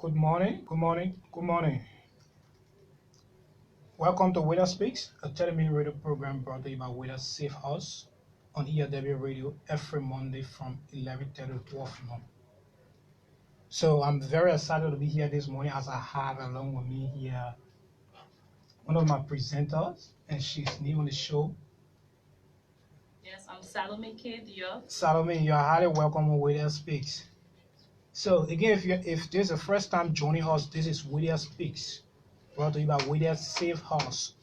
Good morning, good morning, good morning. Welcome to Williette Speaks, a 30-minute radio program brought to you by Williette Safe House on ELWA Radio every Monday from 11:30 to 12 noon. So I'm very excited to be here this morning as I have along with me here one of my presenters, and she's new on the show. Yes, I'm Salome Kid. Salome, you are highly welcome on Williette Speaks. So again, if this is the first time joining us, this is Williette Speaks, brought to you by Williette Safe House,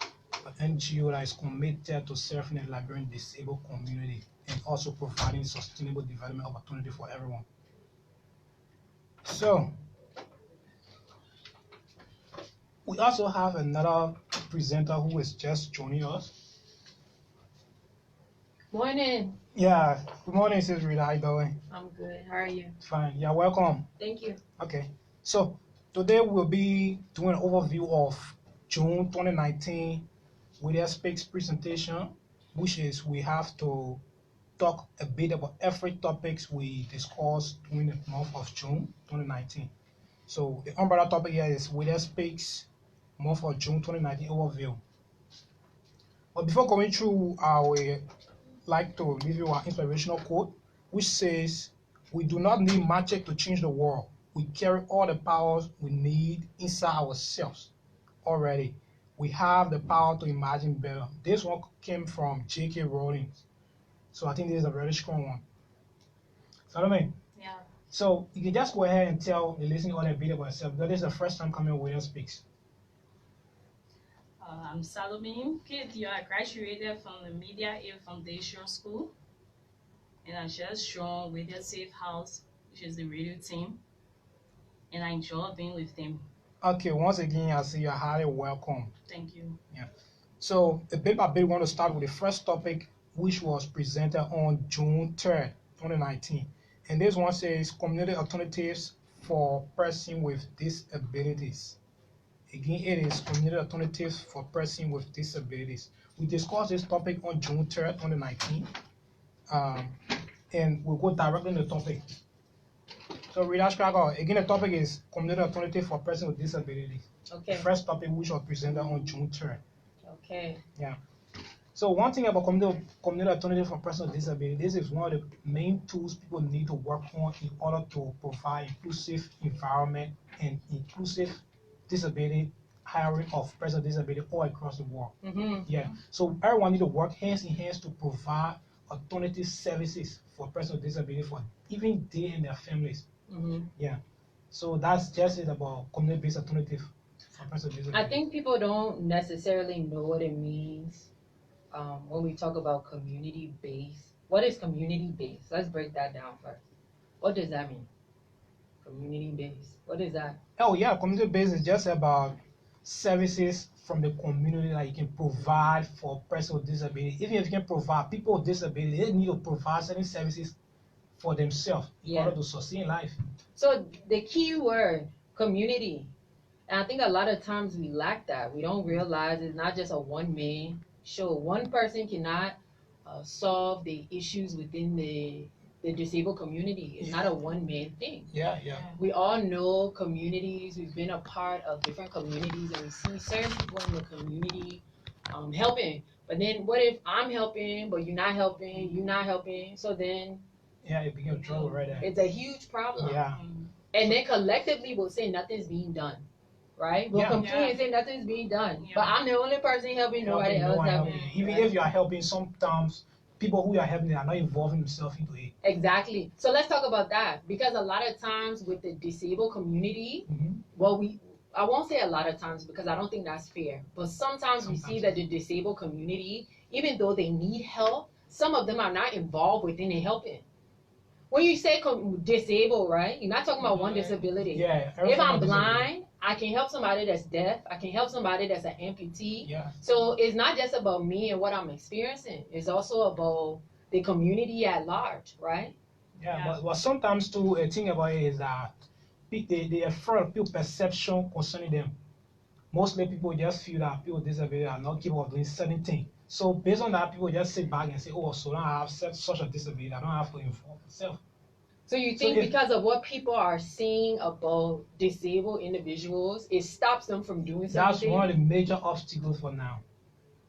an NGO that is committed to serving the Liberian disabled community and also providing sustainable development opportunity for everyone. So we also have another presenter who is just joining us. Morning. Yeah, good morning, Sis Rita. How you doing? I'm good. How are you? Fine. Yeah, welcome. Thank you. Okay. So today we'll be doing an overview of June 2019 Williette Speaks presentation, which is we have to talk a bit about every topics we discussed during the month of June 2019. So the umbrella topic here is Williette Speaks month of June 2019 overview. But before going through, I would like to leave you an inspirational quote, which says, "We do not need magic to change the world. We carry all the powers we need inside ourselves already. We have the power to imagine better." This one came from J.K. Rowling. So I think this is a very strong one. Salome, Yeah. so you can just go ahead and tell the listening audience a bit about yourself. Because this is the first time coming Williette Speaks. I'm Salome Kid. I graduated from the Media Aid Foundation School, and I just joined with the Safe House, which is the radio team, and I enjoy being with them. Okay, once again, I say you're highly welcome. Thank you. So a bit by bit, we want to start with the first topic, which was presented on June 3rd, 2019. And this one says community alternatives for persons with disabilities. Again, it is community alternatives for persons with disabilities. We discussed this topic on June 3rd, 2019. And we'll go directly into the topic. So, Rita Chicago, again, the topic is community alternative for persons with disabilities. Okay. The first topic, which was presented on June 3rd. Okay. Yeah. So one thing about community alternative for persons with disability, this is one of the main tools people need to work on in order to provide inclusive environment and inclusive disability hiring of persons with disability all across the world. Mm-hmm. Yeah. So everyone need to work hands in hands to provide alternative services for persons with disability for even they and their families. Mm-hmm. Yeah. So that's just it about community-based alternative for persons with disability. I think people don't necessarily know what it means when we talk about community-based. What is community-based? Let's break that down first. What does that mean? Community-based. What is that? Oh yeah, community-based is just about services from the community that you can provide for persons with disability. Even if you can provide people with disability, they need to provide certain services for themselves in order to succeed in life. So the key word, community. And I think a lot of times we lack that. We don't realize it's not just a one-man show. One person cannot solve the issues within the disabled community. It's not a one-man thing. Yeah. We all know communities. We've been a part of different communities, and we see certain people in the community helping. But then what if I'm helping, but you're not helping? So then it becomes trouble right there. it's a huge problem. Yeah. And then collectively we'll say nothing's being done. Right? We'll complain and say nothing's being done. Yeah. But I'm the only person helping, nobody else helping. Even if you are helping, sometimes people who you are helping, they are not involving themselves into it. Exactly. So let's talk about that. Because a lot of times with the disabled community, I won't say a lot of times because I don't think that's fair. But sometimes we see that the disabled community, even though they need help, some of them are not involved within the helping. When you say disabled, right? You're not talking about one disability. Yeah. If I'm blind, I can help somebody that's deaf. I can help somebody that's an amputee. Yeah. So it's not just about me and what I'm experiencing. It's also about the community at large, right? Yeah. But sometimes too, a thing about it is that they afraid of people's perception concerning them. Mostly people just feel that people with disability are not capable of doing certain things. So based on that, people just sit back and say, "Oh, so now I have such a disability, I don't have to involve myself." So you So think if- because of what people are saying about disabled individuals, it stops them from doing That's something? one of the major obstacles for now.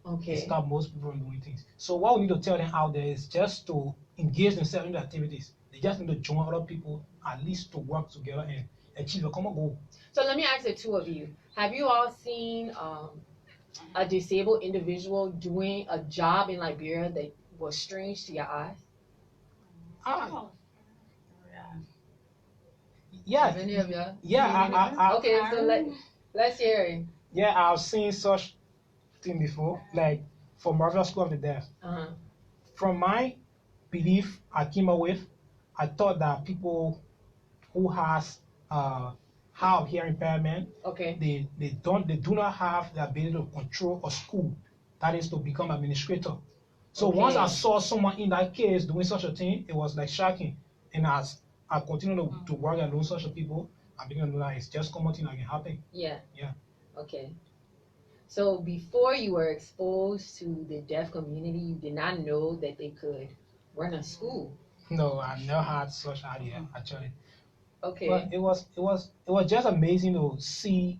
It Okay. stop most people from doing things. So what we need to tell them out there is just to engage themselves in the activities. They just need to join other people, at least to work together and achieve a common goal. So let me ask the two of you. Have you all seen a disabled individual doing a job in Liberia that was strange to your eyes? Ah, Oh, yeah. yeah, Have any of you? yeah, Okay, so let's hear it. yeah, I've seen such thing before, like for Marvel School of the Deaf. Uh-huh. From my belief, I came up with, I thought that people who have hearing impairment, Okay. they do not have the ability to control a school, that is to become administrator. So Okay. once I saw someone in that case doing such a thing, it was like shocking. And as I continue to work and know such a people, I begin to know that it's just common thing that can happen. Yeah. Yeah. Okay. So before you were exposed to the deaf community, you did not know that they could run a school. No, I never had such idea actually. Okay. But it was just amazing to see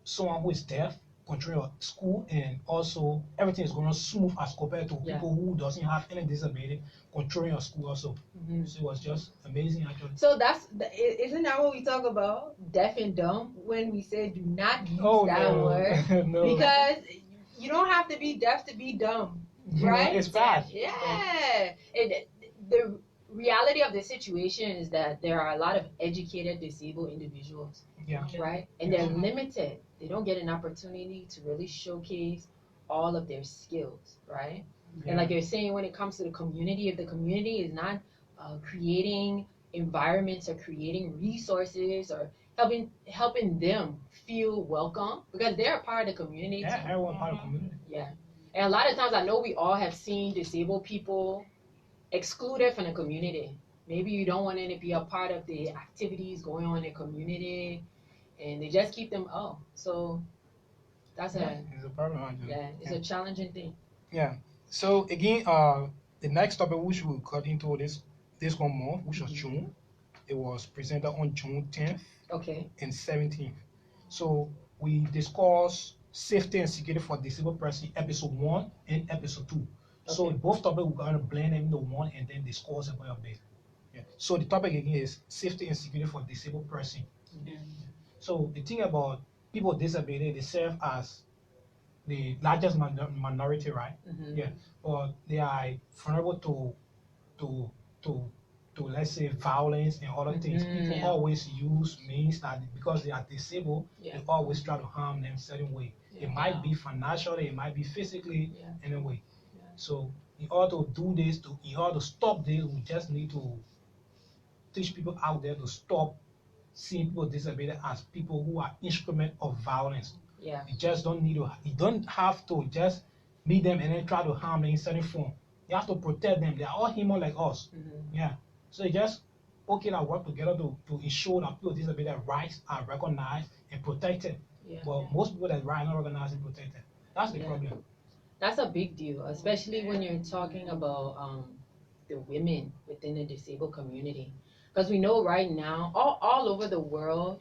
someone who is deaf control a school, and also everything is going smooth as compared to Yeah. people who doesn't have any disability controlling a school also. Mhm. So it was just amazing actually. So isn't that what we talk about, deaf and dumb, when we say do not use Oh that no, word? no. Because you don't have to be deaf to be dumb, right? It's bad. Yeah. The reality of the situation is that there are a lot of educated disabled individuals, Yeah. right? And they're limited. They don't get an opportunity to really showcase all of their skills, right? And like you're saying, when it comes to the community, if the community is not creating environments or creating resources or helping them feel welcome, because they're a part of the community Yeah, too. everyone part of the community. Yeah. And a lot of times I know we all have seen disabled people excluded from the community. Maybe you don't want them to be a part of the activities going on in the community, and they just keep them out. So that's It's a problem actually. it's a challenging thing. Yeah. So again, the next topic which we'll cut into this 1 month, which was June. It was presented on June 10th Okay. and 17th. So we discussed safety and security for disabled person, episode 1 and episode 2. So Okay. both topics we're gonna blend them into one and then discuss about a bit. Yeah. So the topic again is safety and security for disabled person. So the thing about people with disability, they serve as the largest minority, right? Mhm. Yeah, but they are vulnerable to to to let's say violence and other things. Mhm. People Yeah. always use means that because they are disabled, Yeah. they always try to harm them certain way. Yeah. It might be financially, it might be physically, Yeah. in a way. Yeah. So in order to do this, in order to stop this, we just need to teach people out there to stop seeing people with disability as people who are instrument of violence. Yeah. You just don't need to. You don't have to just meet them and then try to harm them in certain form. You have to protect them. They are all human like us. Mhm. Yeah. So you just okay that work together to ensure that people with disability rights are recognized and protected. Yeah. Well, most people that right are not recognized and protected. That's the Yeah. problem. That's a big deal, especially when you're talking about the women within the disabled community. Because we know right now, all over the world,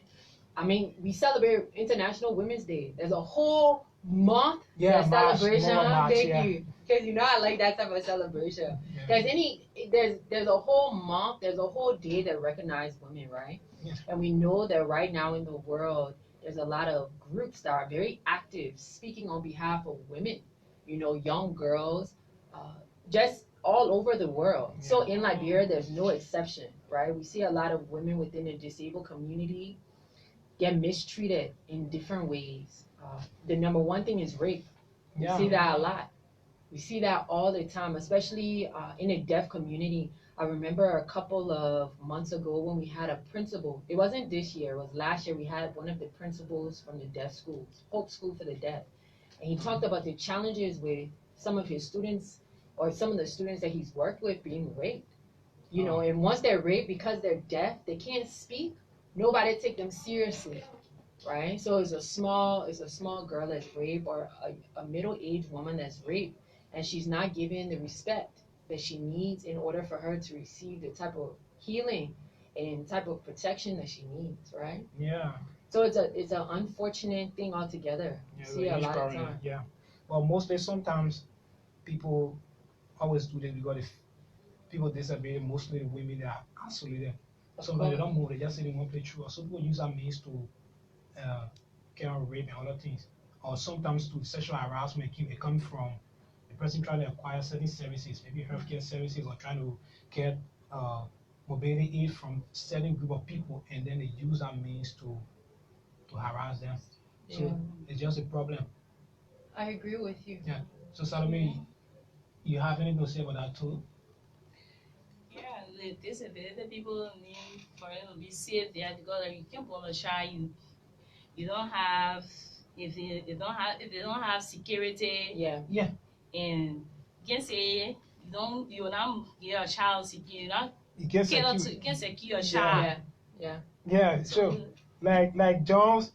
I mean, we celebrate International Women's Day. There's a whole month Yeah, that March, celebration. March, Thank yeah. you, because you know I like that type of celebration. Yeah. There's a whole month, there's a whole day that recognize women, right? Yeah. And we know that right now in the world, there's a lot of groups that are very active, speaking on behalf of women. You know, young girls, just all over the world. Yeah. So in Liberia, there's no exception, right? We see a lot of women within the disabled community get mistreated in different ways. The number one thing is rape. We Yeah. see that a lot. We see that all the time, especially in the deaf community. I remember a couple of months ago when we had a principal. It wasn't this year, it was last year. We had one of the principals from the deaf schools, Hope School for the Deaf. And he talked about the challenges with some of his students or some of the students that he's worked with being raped. You know, and once they're raped because they're deaf, they can't speak, nobody take them seriously. Right? So it's a small girl that's raped or a middle-aged woman that's raped, and she's not given the respect that she needs in order for her to receive the type of healing and type of protection that she needs, right? Yeah. So it's an unfortunate thing altogether. Yeah, See a lot of time. time. Yeah. Well, mostly sometimes people always do this because if people with disability, mostly the women, they are isolated. Sometimes they don't move, they just sit in one place through. So people use that means to carry on rape and other things. Or sometimes to sexual harassment it comes from the person trying to acquire certain services, maybe healthcare services, or trying to get mobility aid from certain group of people, and then they use that means to harass them. So Yeah. it's just a problem. I agree with you. Yeah. So Salome, you have anything to say about that too? Yeah, the disability people need for them to be safe there because like, you can't put on a child you don't have if they don't have security. Yeah. And you can say you will not give your child security. You can't You can secure your child. Yeah. So like Jones,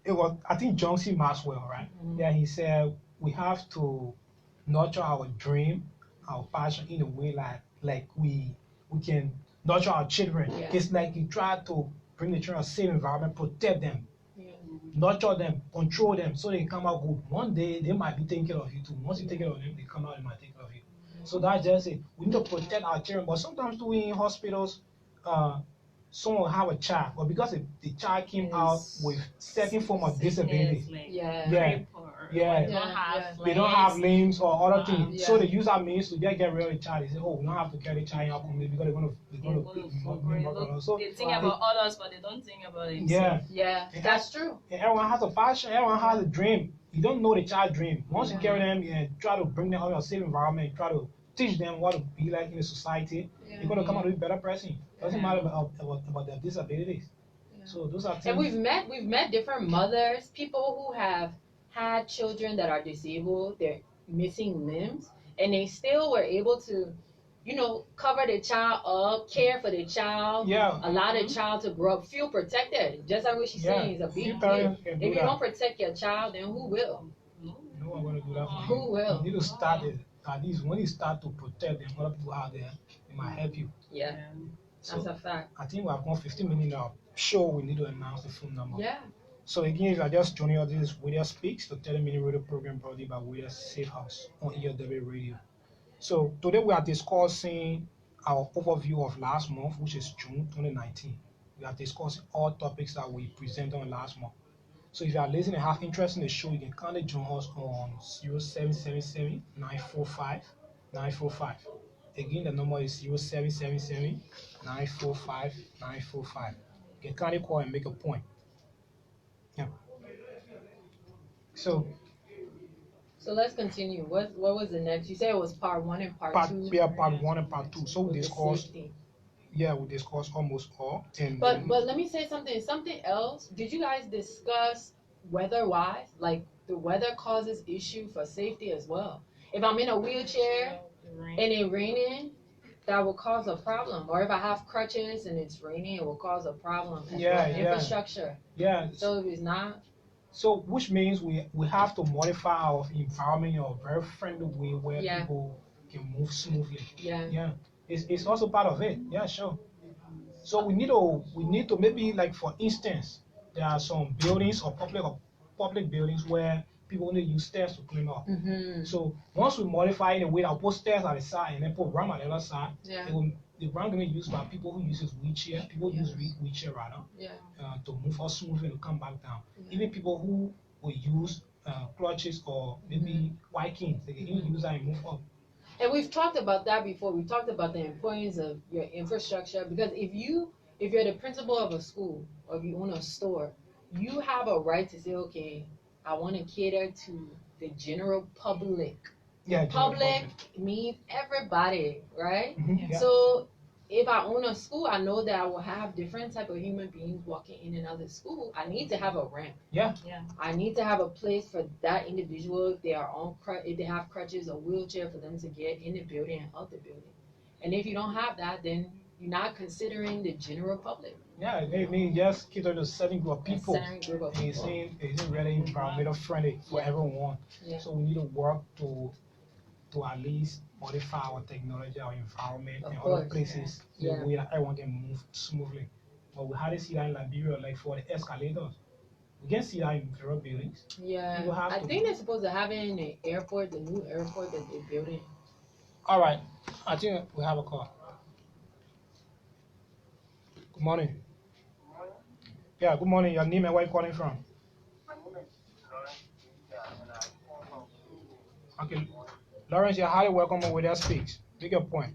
it was I think John C. Maxwell, right? Mm-hmm. Yeah, he said we have to nurture our dream, our passion in a way like we can nurture our children. Yeah. It's like you try to bring the children a safe environment, protect them, nurture them, control them, so they come out good. One day they might be taking care of you too. Once you take care of them, they come out and might take care of you. So that's just it. We need to protect our children, but sometimes too in hospitals, someone have a child, but because the child came out with certain form of disability, they don't have limbs or other things, so they use that means to get rid of the child. They say, oh, we don't have to carry the child in our community because they're going to so they think about others, but they don't think about it. Yeah, that's true. And everyone has a passion, everyone has a dream. You don't know the child's dream. Once you carry them and try to bring them out of a safe environment, try to teach them what to be like in the society, they're going to come out with a better person. Doesn't matter about their disabilities. So those are things. And we've met different mothers, people who have had children that are disabled, they're missing limbs, and they still were able to, cover the child up, care for the child, allow the child to grow up, feel protected. Just like what she's saying, it's a big deal. If you don't protect your child, then who will? No one going to do that for you. Who will? You need to start it. At least when you start to protect them, other people out there, it might help you. Yeah, that's a fact. I think we have gone 15 minutes now. Sure, we need to announce the phone number. Yeah. So again, if you are just joining us, this is Williette Speaks, the 30-minute radio program brought to you by Williette Safe House on ELWA Radio. So today we are discussing our overview of last month, which is June 2019. We are discussing all topics that we presented on last month. So if you are listening and have interest in the show, you can kindly join us on 0777 945 945. Again, the number is 0777 945 945. You can kindly call and make a point. Yeah. So let's continue. What was the next? You said it was part 1 and part 2. Yeah, part 1 and part 2. So we discussed. Yeah, we discussed almost all. But let me say something else. Did you guys discuss weather-wise? Like the weather causes issue for safety as well. If I'm in a wheelchair and it's raining, that will cause a problem. Or if I have crutches and it's raining, it will cause a problem. Infrastructure. Yeah. So if it's not. So which means we have to modify our environment in a very friendly way where people can move smoothly. Yeah. It's also part of it. Yeah, sure. So we need to maybe, like, for instance, there are some buildings or public buildings where people only use stairs to clean up. Mm-hmm. So once we modify in a way that put stairs at the side and then put ramp at the other side, the ramp can be used by people who use wheelchair. People use wheelchair rather to move up smoothly and come back down. Even people who will use clutches or maybe white canes, they can even use that and move up. And we've talked about that before. We've talked about the importance of your infrastructure, because if you're the principal of a school or if you own a store, you have a right to say, okay, I want to cater to the general public. Yeah, public means everybody, right? Mm-hmm. Yeah. So if I own a school, I know that I will have different type of human beings walking in and out of the school. I need to have a ramp. Yeah. I need to have a place for that individual if they are if they have crutches or wheelchair, for them to get in the building and out the building. And if you don't have that, then you're not considering the general public. Yeah, it means just cater to a certain group of people. It's really environmental friendly for everyone. Yeah. So we need to work to at least modify our technology, our environment, Of and course. other places Yeah. the way that everyone can move smoothly. But we hardly see that in Liberia, like for the escalators. We can see that in federal buildings. Yeah, You have I to. think they're supposed to have it in the airport, the new airport that they're building. All right, I think we have a call. Good morning. Yeah, good morning. Your name and where you calling from? Okay, Lawrence, you're highly welcome on Williette Speaks. Make your point.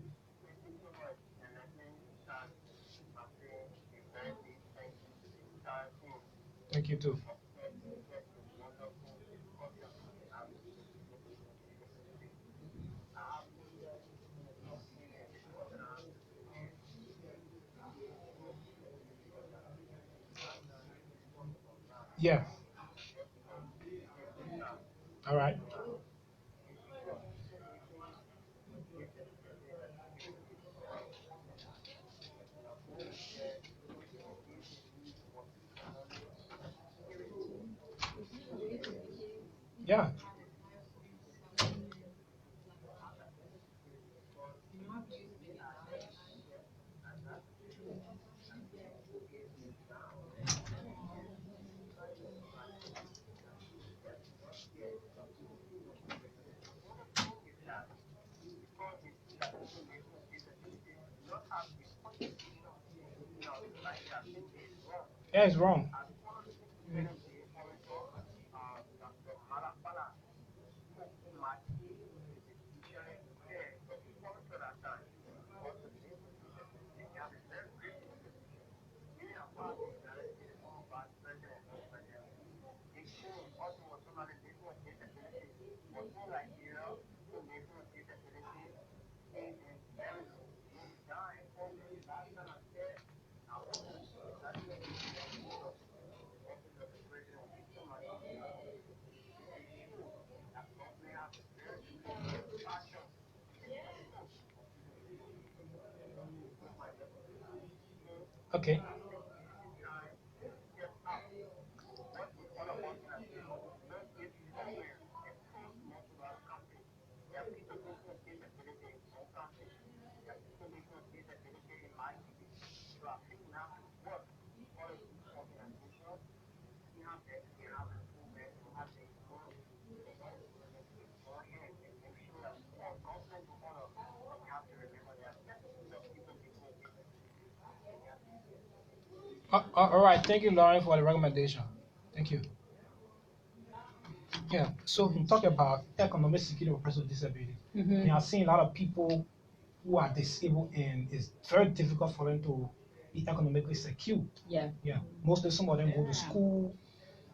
Thank you too. Yeah. All right. Yeah. Yeah, it's wrong. Okay. All right. Thank you, Lauren, for the recommendation. Thank you. Yeah. So we talk about economic security of persons with disability. Mm-hmm. And I've seen a lot of people who are disabled, and it's very difficult for them to be economically secure. Yeah. Yeah. Mostly, some of them go to school,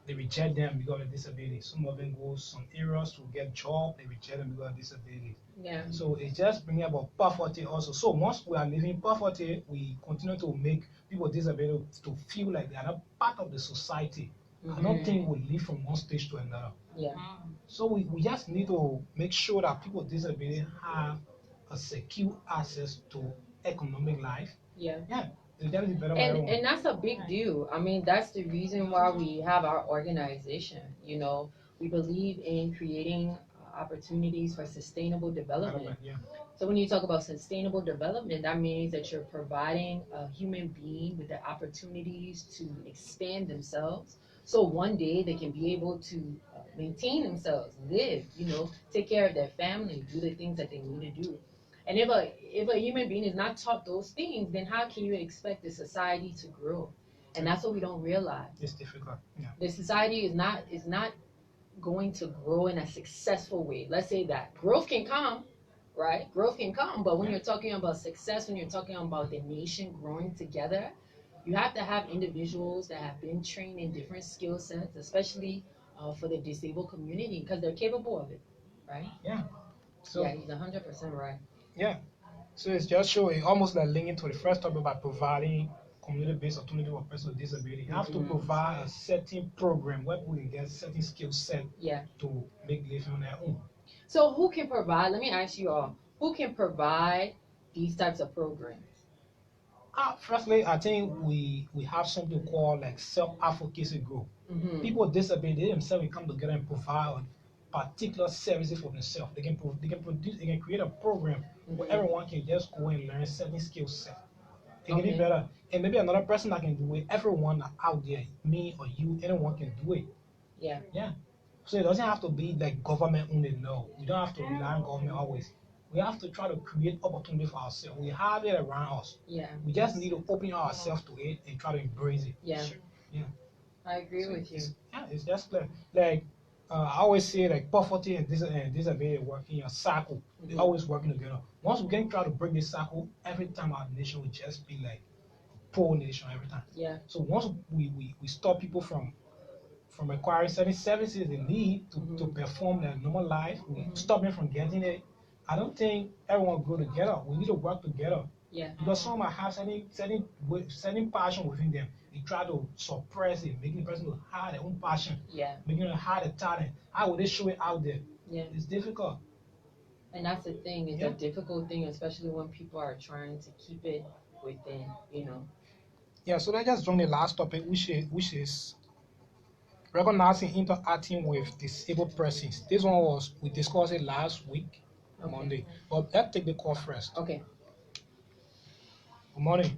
they reject them because of disability. Some of them go some areas to get job, they reject them because of disability. Yeah. So it just bringing about poverty also. So once we are living poverty, we continue to make people with disability to feel like they are not part of the society. I don't think we live from one stage to another. Yeah. So we just need to make sure that people with disability have a secure access to economic life. Yeah. Yeah, it's definitely better for everyone. And that's a big deal. I mean, that's the reason why we have our organization. You know, we believe in creating opportunities for sustainable development. Yeah. So when you talk about sustainable development, that means that you're providing a human being with the opportunities to expand themselves. So one day they can be able to maintain themselves, live, you know, take care of their family, do the things that they need to do. And if a human being is not taught those things, then how can you expect the society to grow? And that's what we don't realize. It's difficult. Yeah. The society is not going to grow in a successful way. Let's say that growth can come, right? Growth can come, but when you're talking about success, when you're talking about the nation growing together, you have to have individuals that have been trained in different skill sets, especially for the disabled community, because they're capable of it, right? Yeah. So yeah, he's 100% right. yeah. So it's just showing almost like linking to the first topic by providing community-based opportunity for persons with disability. You have to provide a certain program where people can get certain skill set Yeah. to make living on their own. So who can provide? Let me ask you all: who can provide these types of programs? Firstly, I think we have something called like self-advocacy group. Mm-hmm. People with disability themselves will come together and provide particular services for themselves. They can create a program where everyone can just go and learn certain skill set. It can be better. And maybe another person that can do it, everyone out there, me or you, anyone can do it. Yeah. Yeah. So it doesn't have to be like government only. No, we don't have to rely on government always. We have to try to create opportunity for ourselves. We have it around us. Yeah. We just need to open ourselves to it and try to embrace it. Yeah. Yeah. I agree with you. Yeah, it's just like I always say like poverty and disability work in a cycle. They're always working together. Once we can try to break this cycle, every time our nation will just be like poor nation every time. Yeah. So once we stop people from acquiring certain services they need to perform their normal life, we stop them from getting it. I don't think everyone will go together. We need to work together. Yeah. Because some might have certain passion within them. They try to suppress it, making the person to hide their own passion. Yeah. Making them hide the talent. How will they show it out there? Yeah. It's difficult. And that's the thing. It's a difficult thing, especially when people are trying to keep it within, you know. Yeah, so let's just join the last topic, which is recognizing interacting with disabled persons. This one we discussed it last week, Monday. But let's take the call first. Okay. Good morning.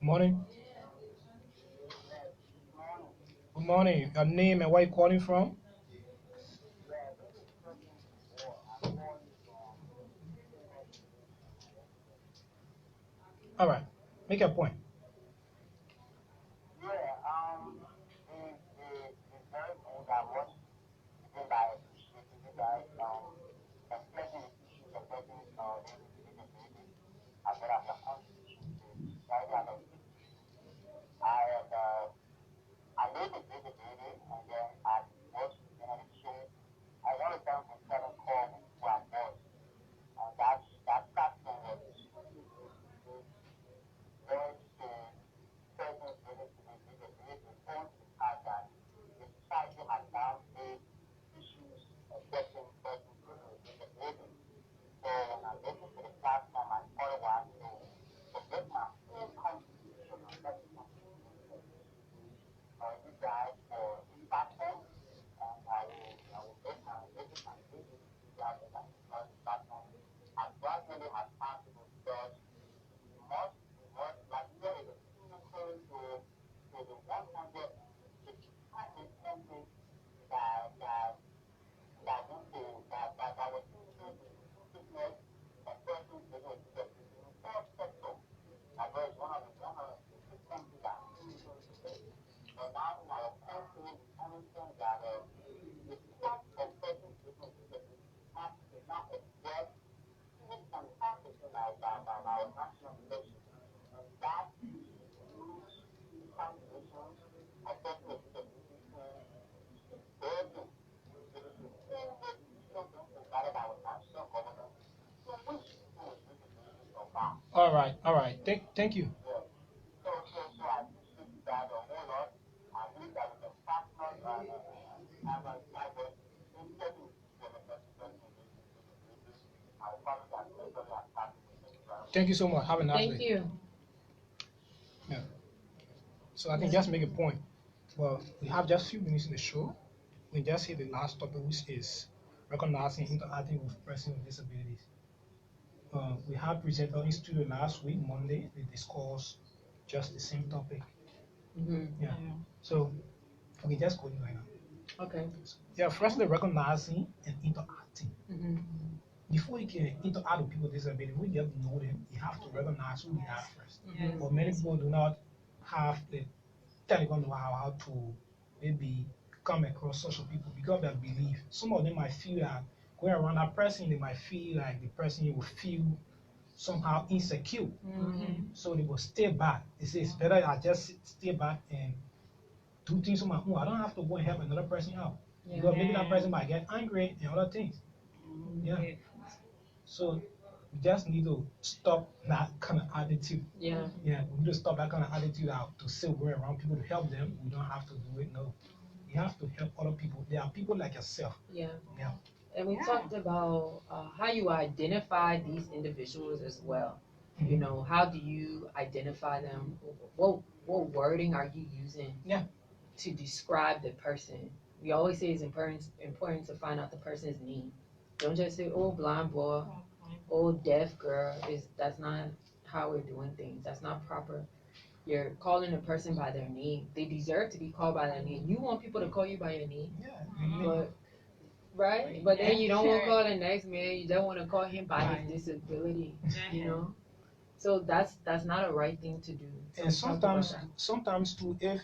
Good morning. Good morning. Your name and where you calling from? All right. Make a point. All right, all right. Thank you. Thank you so much. Have a nice day. Thank you. Yeah. So I can just make a point. Well, we have just a few minutes in the show. We just hit the last topic, which is recognizing interacting with persons with disabilities. We had presented in studio last week, Monday. They discussed just the same topic. Yeah. So we can just go in right now. Okay. Yeah, firstly, recognizing and interacting. Before you can interact with people with disabilities, we get to know them. You have to recognize who they are first. But many people do not have the technical know-how how to maybe come across social people because of their belief. Some of them might feel that going around that person, they might feel like the person will feel somehow insecure. So they will stay back. They say it's better I just stay back and do things on my own. I don't have to go and help another person out. Because maybe that person might get angry and other things. Yeah. So we just need to stop that kind of attitude. Yeah. Yeah, we need to stop that kind of attitude out to still go around people to help them. We don't have to do it. No. You have to help other people. There are people like yourself. Yeah. Yeah. And we talked about how you identify these individuals as well. You know, how do you identify them? What wording are you using? Yeah. to describe the person. We always say it's important to find out the person's name. Don't just say, oh, blind boy, oh, deaf girl. That's not how we're doing things. That's not proper. You're calling a person by their name. They deserve to be called by their name. You want people to call you by your name, but right? But then you don't want to call the next man. You don't want to call him by his disability. You know. So that's not a right thing to do. And sometimes too, if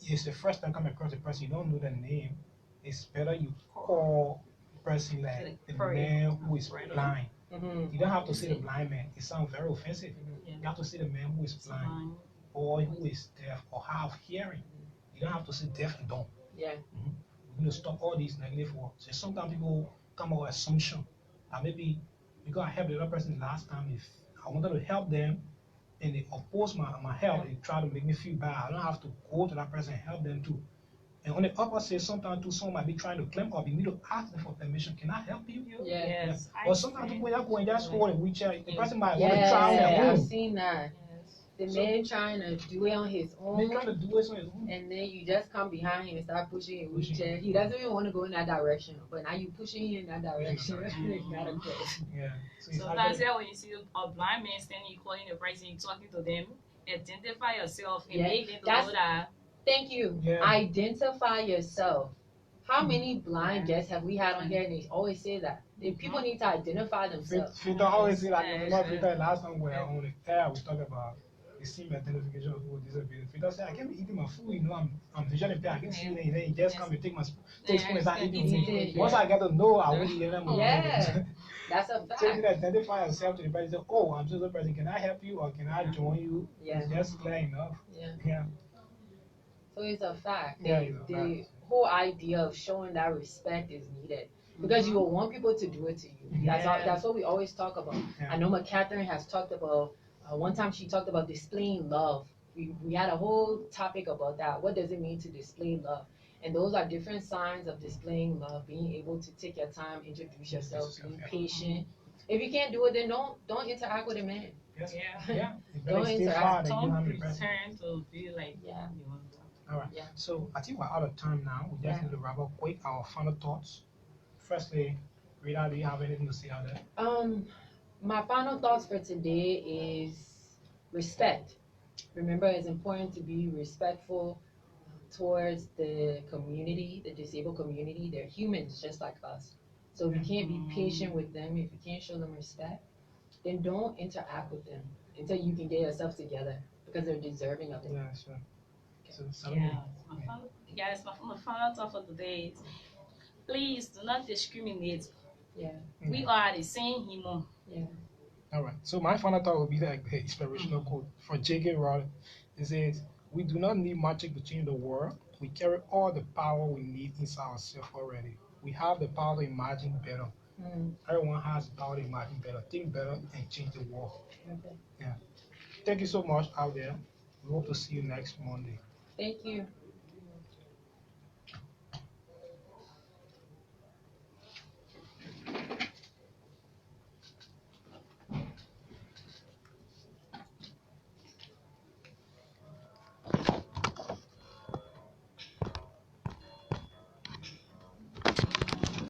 it's the first time coming across a person, you don't know the name, it's better you call the person like the man who is blind. You don't have to say the blind man. It sounds very offensive. You have to say the man who is blind or who is deaf or have hearing. You don't have to say deaf and dumb. Yeah. We're going to stop all these negative words. So sometimes people come up with assumption that maybe because I helped the other person last time, if I wanted to help them and they oppose my help, they try to make me feel bad. I don't have to go to that person and help them too. And on the opposite, sometimes too, someone might be trying to climb up. You need to ask them for permission. Can I help you? Yes. Or sometimes people just go and just hold a wheelchair. The person might want to try on their own. I've seen that. The man trying to do it on his own. They trying to do it on his own. And then you just come behind him and start pushing him in wheelchair. He doesn't even want to go in that direction. But now you pushing him in that direction. Yeah. Sometimes when you see a blind man standing, calling the person, you talking to them, identify yourself and make them know that. Thank you. Yeah. Identify yourself. How many blind guests have we had on here and they always say that? People need to identify themselves. Fita always say that. Fita, last time we were on the air, we talked about the SIM identification of people with disabilities. Fita said, I can't be eating my food, you know, I'm visually impaired. I can see it, and then you just come and take spoon and start eating. Once I get to know, I will eat them. Yeah. That's a fact. So you can identify yourself to the person and say, oh, I'm just a person. Can I help you or can I join you? Yeah. It's just clear enough. Yeah. So it's a fact. The whole idea of showing that respect is needed because you will want people to do it to you. That's what we always talk about. I know McCatherine has talked about, one time she talked about displaying love. We had a whole topic about that. What does it mean to display love? And those are different signs of displaying love, being able to take your time, introduce yourself, being patient. If you can't do it, then don't interact with a man. Don't interact. Don't pretend to be like All right. So I think we're out of time now. We just need to wrap up quick our final thoughts. Firstly, Rita, do you have anything to say out there? My final thoughts for today is respect. Remember, it's important to be respectful towards the community, the disabled community. They're humans just like us. So if you can't be patient with them, if you can't show them respect, then don't interact with them until you can get yourself together because they're deserving of it. Yeah, sure. So, my final thought for today is please do not discriminate. We Yeah. are the same human. All right. So my final thought will be like the inspirational quote for J.K. Rowling. It says, "We do not need magic to change the world. We carry all the power we need inside ourselves already. We have the power to imagine better. Everyone has the power to imagine better, think better, and change the world." Yeah. Thank you so much out there. We hope to see you next Monday. Thank you.